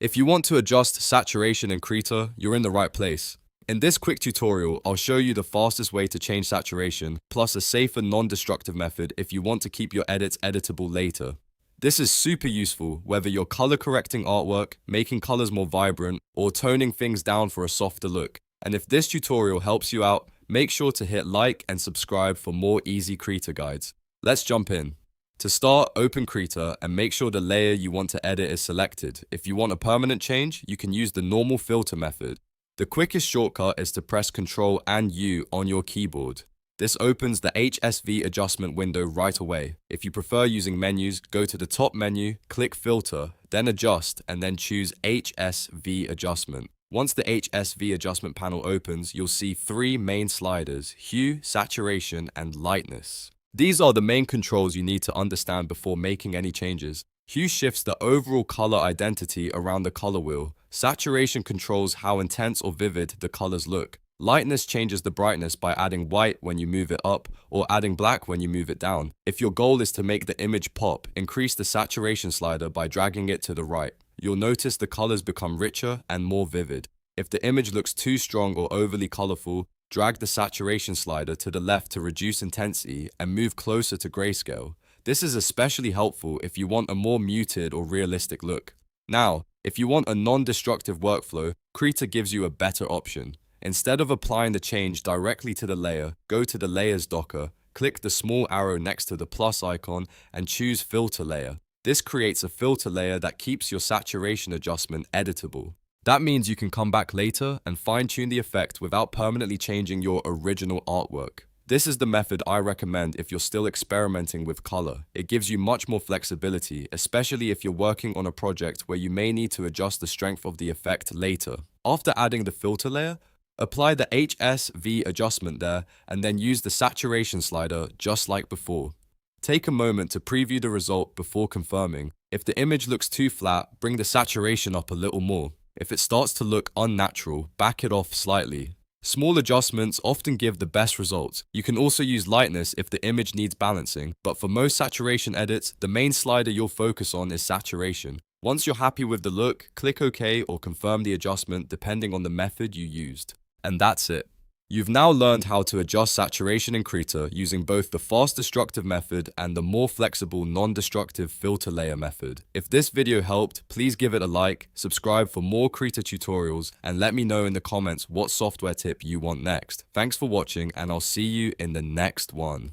If you want to adjust saturation in Krita, you're in the right place. In this quick tutorial, I'll show you the fastest way to change saturation, plus a safer non-destructive method if you want to keep your edits editable later. This is super useful whether you're color correcting artwork, making colors more vibrant, or toning things down for a softer look. And if this tutorial helps you out, make sure to hit like and subscribe for more easy Krita guides. Let's jump in. To start, open Krita and make sure the layer you want to edit is selected. If you want a permanent change, you can use the normal filter method. The quickest shortcut is to press Ctrl and U on your keyboard. This opens the HSV Adjustment window right away. If you prefer using menus, go to the top menu, click Filter, then Adjust, and then choose HSV Adjustment. Once the HSV Adjustment panel opens, you'll see three main sliders: Hue, Saturation, and Lightness. These are the main controls you need to understand before making any changes. Hue shifts the overall color identity around the color wheel. Saturation controls how intense or vivid the colors look. Lightness changes the brightness by adding white when you move it up or adding black when you move it down. If your goal is to make the image pop, increase the saturation slider by dragging it to the right. You'll notice the colors become richer and more vivid. If the image looks too strong or overly colorful, drag the saturation slider to the left to reduce intensity and move closer to grayscale. This is especially helpful if you want a more muted or realistic look. Now, if you want a non-destructive workflow, Krita gives you a better option. Instead of applying the change directly to the layer, go to the Layers docker, click the small arrow next to the plus icon, and choose Filter Layer. This creates a filter layer that keeps your saturation adjustment editable. That means you can come back later and fine-tune the effect without permanently changing your original artwork. This is the method I recommend if you're still experimenting with color. It gives you much more flexibility, especially if you're working on a project where you may need to adjust the strength of the effect later. After adding the filter layer, apply the HSV adjustment there and then use the saturation slider just like before. Take a moment to preview the result before confirming. If the image looks too flat, bring the saturation up a little more. If it starts to look unnatural, back it off slightly. Small adjustments often give the best results. You can also use lightness if the image needs balancing, but for most saturation edits, the main slider you'll focus on is saturation. Once you're happy with the look, click OK or confirm the adjustment depending on the method you used. And that's it. You've now learned how to adjust saturation in Krita using both the fast destructive method and the more flexible non-destructive filter layer method. If this video helped, please give it a like, subscribe for more Krita tutorials, and let me know in the comments what software tip you want next. Thanks for watching, and I'll see you in the next one.